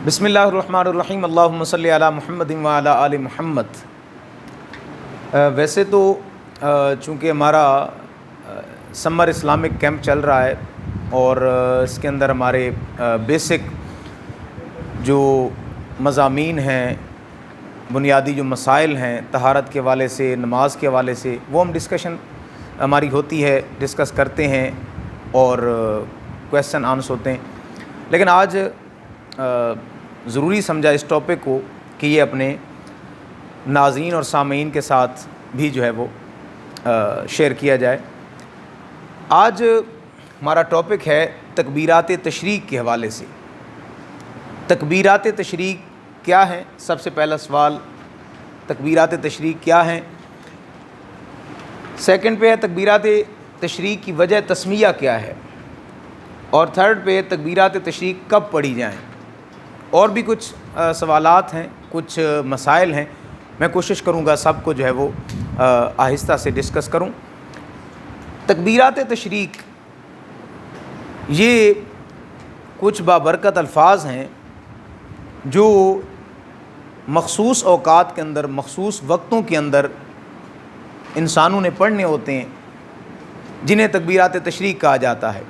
بسم اللہ الرحمن الرحیم اللہم صلی علی محمد وعلی آل محمد۔ ویسے تو چونکہ ہمارا سمر اسلامک کیمپ چل رہا ہے اور اس کے اندر ہمارے بیسک جو مضامین ہیں، بنیادی جو مسائل ہیں طہارت کے حوالے سے، نماز کے حوالے سے، وہ ہم ڈسکشن ہماری ہوتی ہے، ڈسکس کرتے ہیں اور کویسچن آنسر ہوتے ہیں۔ لیکن آج ضروری سمجھا اس ٹاپک کو کہ یہ اپنے ناظرین اور سامعین کے ساتھ بھی جو ہے وہ شیئر کیا جائے۔ آج ہمارا ٹاپک ہے تکبیرات تشریق کے حوالے سے۔ تکبیرات تشریق کیا ہیں؟ سب سے پہلا سوال، تکبیرات تشریق کیا ہیں؟ سیکنڈ پہ ہے تکبیرات تشریق کی وجہ تسمیہ کیا ہے؟ اور تھرڈ پہ تکبیرات تشریق کب پڑھی جائیں؟ اور بھی کچھ سوالات ہیں، کچھ مسائل ہیں، میں کوشش کروں گا سب کو جو ہے وہ آہستہ سے ڈسکس کروں۔ تکبیرات تشریق یہ کچھ بابرکت الفاظ ہیں جو مخصوص اوقات کے اندر، مخصوص وقتوں کے اندر انسانوں نے پڑھنے ہوتے ہیں، جنہیں تکبیرات تشریق کہا جاتا ہے۔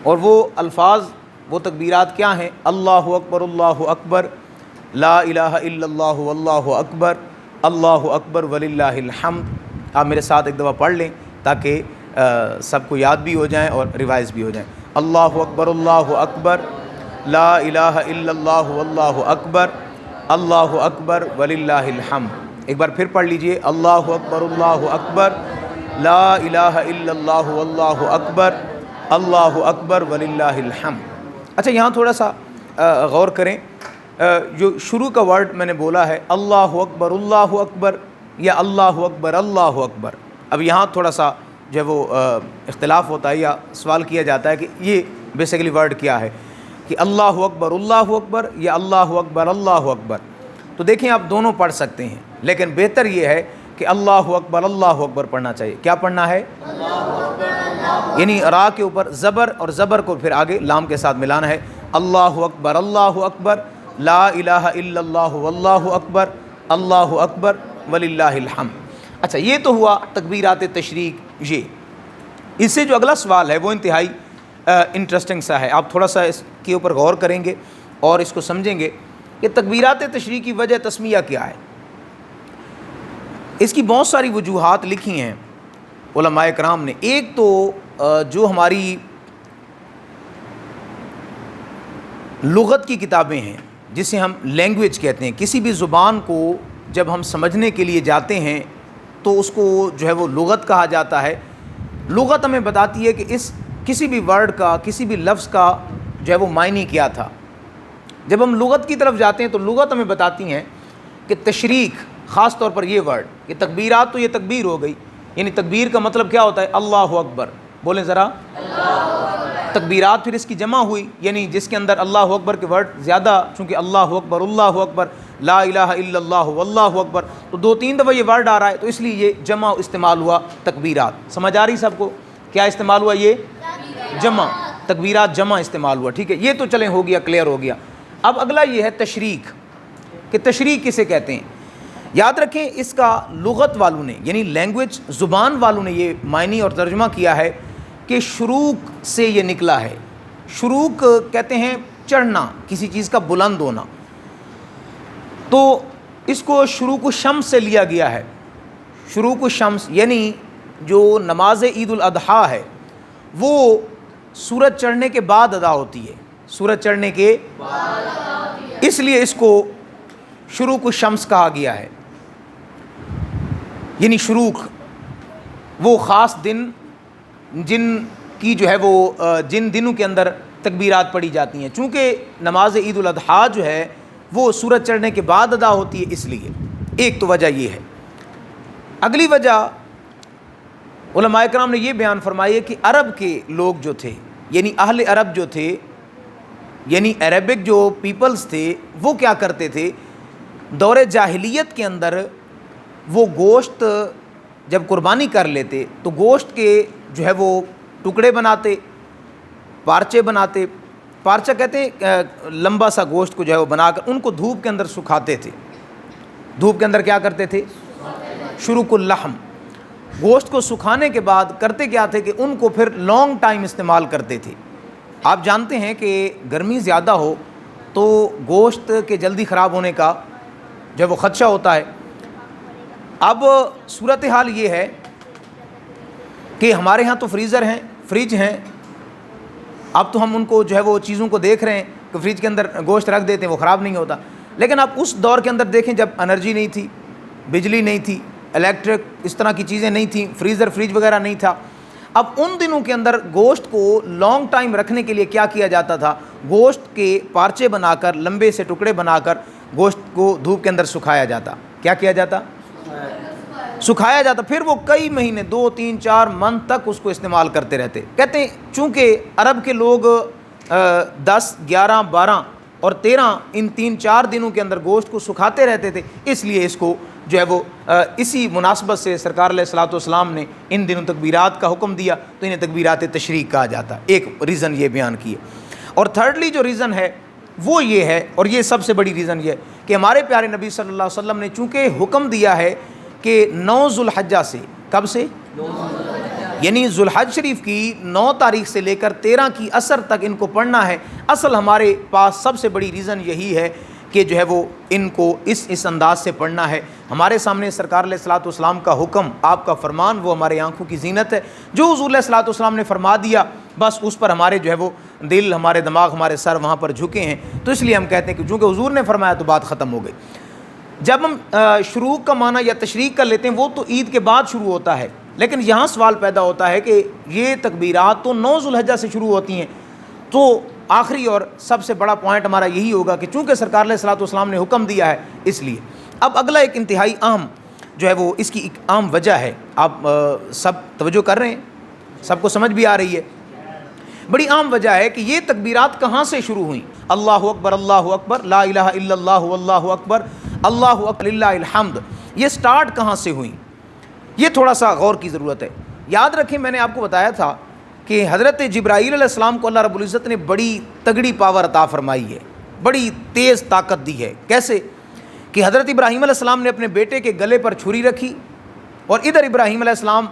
اور وہ الفاظ، وہ تکبیرات کیا ہیں؟ اللہ اکبر، لا الہ الا اللہ واللہ اکبر، اللہ اکبر وللہ الحمد۔ آپ میرے ساتھ ایک دفعہ پڑھ لیں تاکہ سب کو یاد بھی ہو جائیں اور ریوائز بھی ہو جائیں۔ اللہ اکبر، لا الہ الا اللہ واللہ اکبر، اللہ اکبر وللہ الحمد۔ ایک بار پھر پڑھ لیجئے، اللہ اکبر، لا الہ الا اللہ واللہ اکبر، اللہ اکبر وللہ الحمد۔ اچھا، یہاں تھوڑا سا غور کریں، جو شروع کا ورڈ میں نے بولا ہے اللہ اکبر یا اللہ اکبر اللہ اکبر، اب یہاں تھوڑا سا جو ہے وہ اختلاف ہوتا ہے یا سوال کیا جاتا ہے کہ یہ بیسیکلی ورڈ کیا ہے، کہ اللہ اکبر یا اللہ اکبر۔ تو دیکھیں، آپ دونوں پڑھ سکتے ہیں، لیکن بہتر یہ ہے کہ اللہ اکبر پڑھنا چاہیے۔ کیا پڑھنا ہے؟ یعنی را کے اوپر زبر، اور زبر کو پھر آگے لام کے ساتھ ملانا ہے۔ اللہ اکبر، لا الہ الا اللہ واللہ اکبر، اللہ اکبر وللہ الحمد۔ اچھا، یہ تو ہوا تکبیرات تشریق۔ یہ اس سے جو اگلا سوال ہے وہ انتہائی انٹرسٹنگ سا ہے، آپ تھوڑا سا اس کے اوپر غور کریں گے اور اس کو سمجھیں گے کہ تکبیرات تشریق کی وجہ تسمیہ کیا ہے۔ اس کی بہت ساری وجوہات لکھی ہیں علماء کرام نے۔ ایک تو جو ہماری لغت کی کتابیں ہیں، جسے ہم لینگویج کہتے ہیں، کسی بھی زبان کو جب ہم سمجھنے کے لیے جاتے ہیں تو اس کو جو ہے وہ لغت کہا جاتا ہے۔ لغت ہمیں بتاتی ہے کہ اس کسی بھی ورڈ کا، کسی بھی لفظ کا جو ہے وہ معنی کیا تھا۔ جب ہم لغت کی طرف جاتے ہیں تو لغت ہمیں بتاتی ہیں کہ تشریق، خاص طور پر یہ ورڈ، یہ تکبیرات، تو یہ تکبیر ہو گئی، یعنی تکبیر کا مطلب کیا ہوتا ہے؟ اللہ اکبر، بولیں ذرا۔ تکبیرات پھر اس کی جمع ہوئی، یعنی جس کے اندر اللہ اکبر کے ورڈ زیادہ، چونکہ اللہ اکبر، لا الہ الا اللہ واللہ اکبر، تو 2-3 دفعہ یہ ورڈ آ رہا ہے، تو اس لیے یہ جمع استعمال ہوا تکبیرات۔ سمجھ آ رہی سب کو؟ کیا استعمال ہوا؟ یہ جمع، تکبیرات جمع استعمال ہوا، ٹھیک ہے، یہ تو چلیں ہو گیا، کلیئر ہو گیا۔ اب اگلا یہ ہے تشریق، کہ تشریق کسے کہتے ہیں؟ یاد رکھیں، اس کا لغت والوں نے، یعنی لینگویج، زبان والوں نے یہ معنی اور ترجمہ کیا ہے کہ شروق سے یہ نکلا ہے۔ شروق کہتے ہیں چڑھنا، کسی چیز کا بلند ہونا، تو اس کو شروق الشمس سے لیا گیا ہے۔ شروق الشمس یعنی جو نماز عید الاضحیٰ ہے وہ سورج چڑھنے کے بعد ادا ہوتی ہے، سورج چڑھنے کے بعد، اس لیے اس کو شروق الشمس کہا گیا ہے۔ یعنی شروق وہ خاص دن جن کی جو ہے وہ جن دنوں کے اندر تکبیرات پڑھی جاتی ہیں، چونکہ نماز عید الاضحیٰ جو ہے وہ سورج چڑھنے کے بعد ادا ہوتی ہے، اس لیے ایک تو وجہ یہ ہے۔ اگلی وجہ علماء کرام نے یہ بیان فرمائی ہے کہ عرب کے لوگ جو تھے، یعنی اہل عرب جو تھے، یعنی عربک جو پیپلز تھے، وہ کیا کرتے تھے؟ دور جاہلیت کے اندر وہ گوشت جب قربانی کر لیتے تو گوشت کے جو ہے وہ ٹکڑے بناتے، پارچے بناتے، پارچہ کہتے ہیں لمبا سا گوشت کو جو ہے وہ بنا کر ان کو دھوپ کے اندر سکھاتے تھے. دھوپ کے اندر کیا کرتے تھے؟ شروق اللحم. گوشت کو سکھانے کے بعد کرتے کیا تھے کہ ان کو پھر لانگ ٹائم استعمال کرتے تھے. آپ جانتے ہیں کہ گرمی زیادہ ہو تو گوشت کے جلدی خراب ہونے کا جو ہے وہ خدشہ ہوتا ہے. اب صورتحال یہ ہے کہ ہمارے ہاں تو فریزر ہیں، فریج ہیں. اب تو ہم ان کو جو ہے وہ چیزوں کو دیکھ رہے ہیں کہ فریج کے اندر گوشت رکھ دیتے ہیں، وہ خراب نہیں ہوتا. لیکن آپ اس دور کے اندر دیکھیں جب انرجی نہیں تھی، بجلی نہیں تھی، الیکٹرک اس طرح کی چیزیں نہیں تھیں، فریزر فریج وغیرہ نہیں تھا. اب ان دنوں کے اندر گوشت کو لانگ ٹائم رکھنے کے لیے کیا کیا جاتا تھا؟ گوشت کے پارچے بنا کر، لمبے سے ٹکڑے بنا کر گوشت کو دھوپ کے اندر سکھایا جاتا. کیا کیا جاتا؟ سکھایا جاتا. پھر وہ کئی مہینے 2 3 4 منتھ تک اس کو استعمال کرتے رہتے. کہتے ہیں چونکہ عرب کے لوگ 10 11 12 اور 13 ان 3 4 دنوں کے اندر گوشت کو سکھاتے رہتے تھے، اس لیے اس کو جو ہے وہ اسی مناسبت سے سرکار علیہ الصلوۃ والسلام نے ان دنوں تکبیرات کا حکم دیا تو انہیں تکبیرات تشریق کہا جاتا. ایک ریزن یہ بیان کیے. اور تھرڈلی جو ریزن ہے وہ یہ ہے، اور یہ سب سے بڑی ریزن یہ ہے کہ ہمارے پیارے نبی صلی اللہ علیہ وسلم نے چونکہ حکم دیا ہے کہ 9 ذوالحجہ سے، کب سے؟ یعنی ذوالحج شریف کی 9 تاریخ سے لے کر 13 کی عصر تک ان کو پڑھنا ہے. اصل ہمارے پاس سب سے بڑی ریزن یہی ہے کہ جو ہے وہ ان کو اس انداز سے پڑھنا ہے. ہمارے سامنے سرکار علیہ الصلوۃ والسلام کا حکم، آپ کا فرمان، وہ ہمارے آنکھوں کی زینت ہے. جو حضور علیہ الصلوۃ والسلام نے فرما دیا بس اس پر ہمارے جو ہے وہ دل، ہمارے دماغ، ہمارے سر وہاں پر جھکے ہیں. تو اس لیے ہم کہتے ہیں کہ چونکہ حضور نے فرمایا تو بات ختم ہو گئی. جب ہم شروق کا معنی یا تشریق کا لیتے ہیں وہ تو عید کے بعد شروع ہوتا ہے، لیکن یہاں سوال پیدا ہوتا ہے کہ یہ تکبیرات تو 9 ذوالحجہ سے شروع ہوتی ہیں. تو آخری اور سب سے بڑا پوائنٹ ہمارا یہی ہوگا کہ چونکہ سرکار علیہ الصلوۃ والسلام نے حکم دیا ہے اس لیے. اب اگلا ایک انتہائی اہم جو ہے وہ اس کی ایک عام وجہ ہے. آپ سب توجہ کر رہے ہیں؟ سب کو سمجھ بھی آ رہی ہے؟ بڑی عام وجہ ہے کہ یہ تکبیرات کہاں سے شروع ہوئیں. اللہ اکبر، اللہ اکبر، لا الہ الا اللہ، واللہ اکبر، اللہ اکبر للہ الحمد، یہ سٹارٹ کہاں سے ہوئیں؟ یہ تھوڑا سا غور کی ضرورت ہے. یاد رکھیں میں نے آپ کو بتایا تھا کہ حضرت جبرائیل علیہ السلام کو اللہ رب العزت نے بڑی تگڑی پاور عطا فرمائی ہے، بڑی تیز طاقت دی ہے. کیسے؟ کہ حضرت ابراہیم علیہ السلام نے اپنے بیٹے کے گلے پر چھری رکھی، اور ادھر ابراہیم علیہ السلام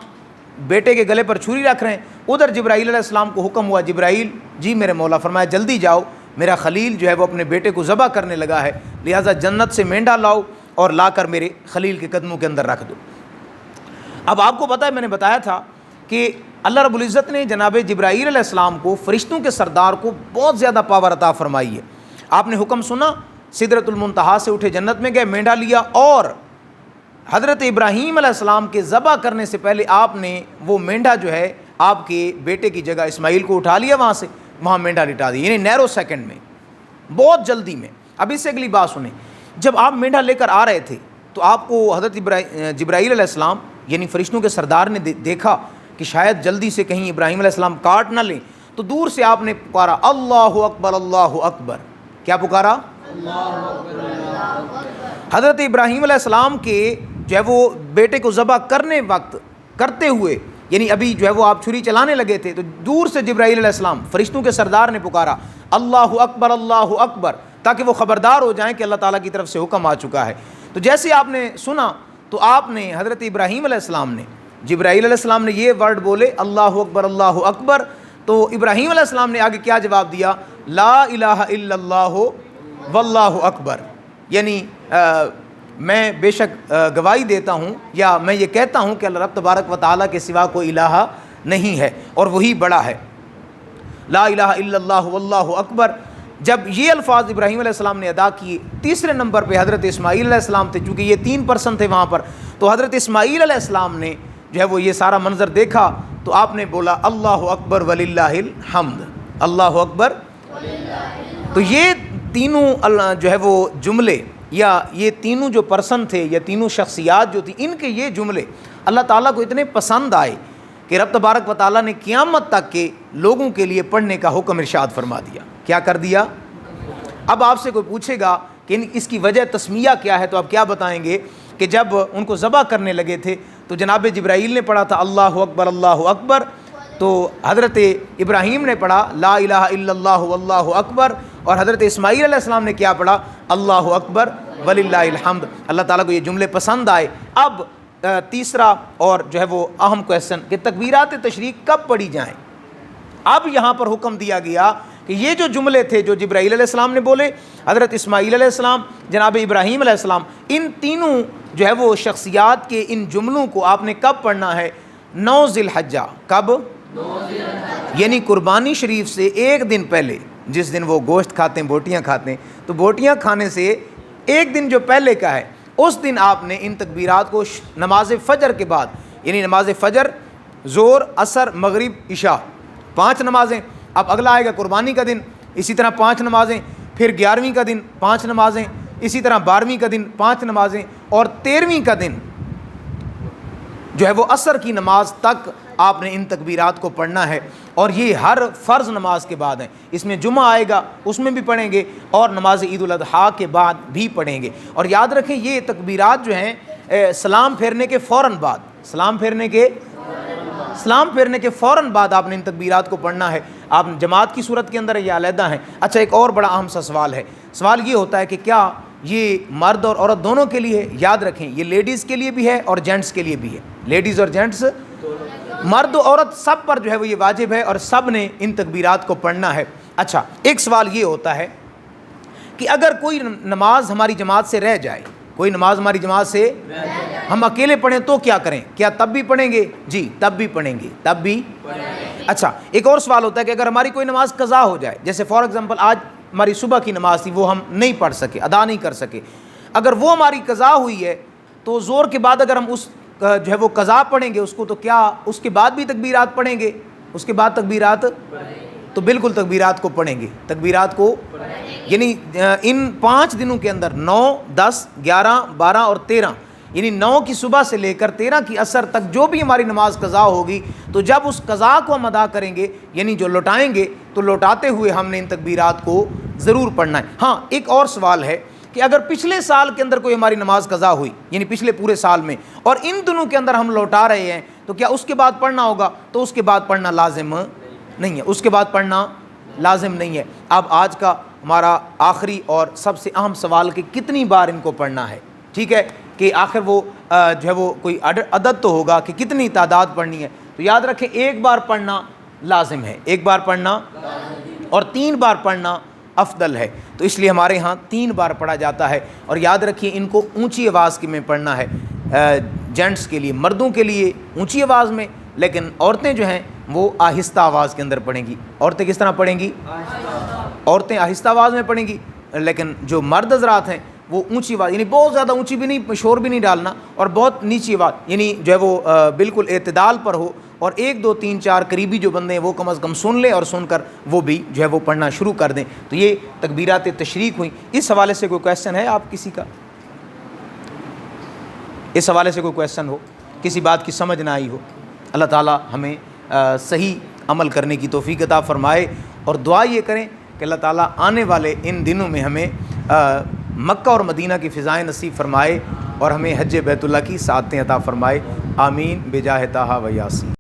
بیٹے کے گلے پر چھری رکھ رہے ہیں، ادھر جبرائیل علیہ السلام کو حکم ہوا، جبرائیل جی میرے مولا، فرمایا جلدی جاؤ، میرا خلیل جو ہے وہ اپنے بیٹے کو ذبح کرنے لگا ہے، لہٰذا جنت سے مینڈا لاؤ اور لا کر میرے خلیل کے قدموں کے اندر رکھ دو. اب آپ کو پتہ ہے میں نے بتایا تھا کہ اللہ رب العزت نے جناب جبرائیل علیہ السلام کو، فرشتوں کے سردار کو بہت زیادہ پاور عطا فرمائی ہے. آپ نے حکم سنا، سدرۃ المنتہا سے اٹھے، جنت میں گئے، مینڈا لیا، اور حضرت ابراہیم علیہ السلام کے ذبح کرنے سے پہلے آپ نے وہ مینڈا جو ہے آپ کے بیٹے کی جگہ اسماعیل کو اٹھا لیا، وہاں سے وہاں مینڈا لٹا دیا، یعنی نیرو سیکنڈ میں، بہت جلدی میں. اب اس سے اگلی بات سنیں، جب آپ مینڈا لے کر آ رہے تھے تو آپ کو حضرت جبرائیل علیہ السلام یعنی فرشتوں کے سردار نے دیکھا کہ شاید جلدی سے کہیں ابراہیم علیہ السلام کاٹ نہ لیں، تو دور سے آپ نے پکارا اللہ اکبر، اللہ اکبر. کیا پکارا؟ حضرت ابراہیم علیہ السلام کے جو ہے وہ بیٹے کو ذبح کرنے وقت کرتے ہوئے، یعنی ابھی جو ہے وہ آپ چھری چلانے لگے تھے، تو دور سے جبرائیل علیہ السلام فرشتوں کے سردار نے پکارا اللہ اکبر، اللہ اکبر، تاکہ وہ خبردار ہو جائیں کہ اللہ تعالیٰ کی طرف سے حکم آ چکا ہے. تو جیسے آپ نے سنا تو آپ نے حضرت ابراہیم علیہ السلام نے، جبرائیل علیہ السلام نے یہ ورڈ بولے اللہ اکبر، اللہ اکبر، تو ابراہیم علیہ السلام نے آگے کیا جواب دیا؟ لا الہ الا اللہ واللہ اکبر، یعنی میں بے شک گواہی دیتا ہوں یا میں یہ کہتا ہوں کہ اللہ رب تبارک و تعالیٰ کے سوا کوئی الہ نہیں ہے اور وہی بڑا ہے. لا الہ الا اللہ واللہ اکبر. جب یہ الفاظ ابراہیم علیہ السلام نے ادا کیے، تیسرے نمبر پہ حضرت اسماعیل علیہ السلام تھے، چونکہ یہ 3 پرسن تھے وہاں پر، تو حضرت اسماعیل علیہ السلام نے جو ہے وہ یہ سارا منظر دیکھا تو آپ نے بولا اللہ اکبر وللہ الحمد، اللہ اکبر. تو یہ تینوں جو ہے وہ جملے یا یہ تینوں جو پرسن تھے یا تینوں شخصیات جو تھی، ان کے یہ جملے اللہ تعالیٰ کو اتنے پسند آئے کہ رب تبارک و تعالیٰ نے قیامت تک کے لوگوں کے لیے پڑھنے کا حکم ارشاد فرما دیا. کیا کر دیا؟ اب آپ سے کوئی پوچھے گا کہ اس کی وجہ تسمیہ کیا ہے تو آپ کیا بتائیں گے کہ جب ان کو ذبح کرنے لگے تھے تو جناب جبرائیل نے پڑھا تھا اللہ اکبر، اللہ اکبر، تو حضرت ابراہیم نے پڑھا لا الہ الا اللہ واللہ اکبر، اور حضرت اسماعیل علیہ السلام نے کیا پڑھا اللہ اکبر وللہ الحمد۔ اللہ تعالیٰ کو یہ جملے پسند آئے۔ اب تیسرا اور جو ہے وہ اہم کویسچن کہ تکبیرات تشریق کب پڑھی جائیں۔ اب یہاں پر حکم دیا گیا کہ یہ جو جملے تھے جو جبرائیل علیہ السلام نے بولے، حضرت اسماعیل علیہ السلام، جناب ابراہیم علیہ السلام، ان تینوں جو ہے وہ شخصیات کے ان جملوں کو آپ نے کب پڑھنا ہے؟ 9 ذی الحجہ۔ کب؟ یعنی قربانی شریف سے ایک دن پہلے، جس دن وہ گوشت کھاتے ہیں، بوٹیاں کھاتے ہیں، تو بوٹیاں کھانے سے ایک دن جو پہلے کا ہے، اس دن آپ نے ان تکبیرات کو نماز فجر کے بعد، یعنی نماز فجر، ظہر، عصر، مغرب، عشاء، 5 نمازیں۔ اب اگلا آئے گا قربانی کا دن، اسی طرح 5 نمازیں، پھر 11ویں کا دن 5 نمازیں، اسی طرح 12ویں کا دن 5 نمازیں، اور 13ویں کا دن جو ہے وہ عصر کی نماز تک آپ نے ان تکبیرات کو پڑھنا ہے، اور یہ ہر فرض نماز کے بعد ہیں۔ اس میں جمعہ آئے گا، اس میں بھی پڑھیں گے، اور نماز عید الاضحیٰ کے بعد بھی پڑھیں گے۔ اور یاد رکھیں یہ تکبیرات جو ہیں سلام پھیرنے کے فوراً بعد، سلام پھیرنے کے فوراً بعد آپ نے ان تکبیرات کو پڑھنا ہے۔ آپ جماعت کی صورت کے اندر یہ علیحدہ ہیں۔ اچھا، ایک اور بڑا اہم سا سوال ہے۔ سوال یہ ہوتا ہے کہ کیا یہ مرد اور عورت دونوں کے لیے ہے؟ یاد رکھیں یہ لیڈیز کے لیے بھی ہے اور جینٹس کے لیے بھی ہے۔ لیڈیز اور جینٹس، مرد و عورت سب پر جو ہے وہ یہ واجب ہے، اور سب نے ان تکبیرات کو پڑھنا ہے۔ اچھا، ایک سوال یہ ہوتا ہے کہ اگر کوئی نماز ہماری جماعت سے رہ جائے، کوئی نماز ہماری جماعت سے ہم اکیلے پڑھیں تو کیا کریں؟ کیا تب بھی پڑھیں گے؟ جی، تب بھی پڑھیں گے، تب بھی۔ اچھا، ایک اور سوال ہوتا ہے کہ اگر ہماری کوئی نماز قضا ہو جائے، جیسے فار ایگزامپل آج ہماری صبح کی نماز تھی، وہ ہم نہیں پڑھ سکے، ادا نہیں کر سکے، اگر وہ ہماری قضا ہوئی ہے تو زور کے بعد اگر ہم اس جو ہے وہ قضا پڑھیں گے اس کو، تو کیا اس کے بعد بھی تکبیرات پڑھیں گے؟ اس کے بعد تکبیرات، تو بالکل تکبیرات کو پڑھیں گے، تکبیرات کو، یعنی ان 5 دنوں کے اندر 9، 10، 11، 12 اور 13، یعنی 9 کی صبح سے لے کر 13 کی عصر تک جو بھی ہماری نماز قضا ہوگی، تو جب اس قضا کو ہم ادا کریں گے، یعنی جو لوٹائیں گے، تو لوٹاتے ہوئے ہم نے ان تکبیرات کو ضرور پڑھنا ہے۔ ہاں، ایک اور سوال ہے کہ اگر پچھلے سال کے اندر کوئی ہماری نماز قضا ہوئی، یعنی پچھلے پورے سال میں، اور ان دنوں کے اندر ہم لوٹا رہے ہیں، تو کیا اس کے بعد پڑھنا ہوگا؟ تو اس کے بعد پڑھنا لازم نہیں ہے، اس کے بعد پڑھنا لازم نہیں ہے۔ اب آج کا ہمارا آخری اور سب سے اہم سوال کہ کتنی بار ان کو پڑھنا ہے، ٹھیک ہے، کہ آخر وہ جو ہے وہ کوئی عدد تو ہوگا کہ کتنی تعداد پڑھنی ہے۔ تو یاد رکھیں ایک بار پڑھنا لازم ہے، ایک بار پڑھنا، اور 3 بار پڑھنا افضل ہے، تو اس لیے ہمارے ہاں 3 بار پڑھا جاتا ہے۔ اور یاد رکھیے ان کو اونچی آواز میں پڑھنا ہے، جینٹس کے لیے، مردوں کے لیے اونچی آواز میں، لیکن عورتیں جو ہیں وہ آہستہ آواز کے اندر پڑھیں گی۔ عورتیں کس طرح پڑھیں گی؟ عورتیں آہستہ آواز میں پڑھیں گی، لیکن جو مرد حضرات ہیں وہ اونچی آواز، یعنی بہت زیادہ اونچی بھی نہیں، شور بھی نہیں ڈالنا، اور بہت نیچی آواز، یعنی جو ہے وہ بالکل اعتدال پر ہو، اور 1، 2، 3، 4 قریبی جو بندے ہیں وہ کم از کم سن لیں، اور سن کر وہ بھی جو ہے وہ پڑھنا شروع کر دیں۔ تو یہ تکبیرات تشریق ہوئیں۔ اس حوالے سے کوئی کویسچن ہے آپ کسی کا؟ اس حوالے سے کوئی کویسچن ہو، کسی بات کی سمجھ نہ آئی ہو؟ اللہ تعالیٰ ہمیں صحیح عمل کرنے کی توفیق عطا فرمائے، اور دعا یہ کریں کہ اللہ تعالیٰ آنے والے ان دنوں میں ہمیں مکہ اور مدینہ کی فضائیں نصیب فرمائے، اور ہمیں حج بیت اللہ کی سعادتیں عطا فرمائے۔ آمین بجاہ طٰہٰ و یاسین۔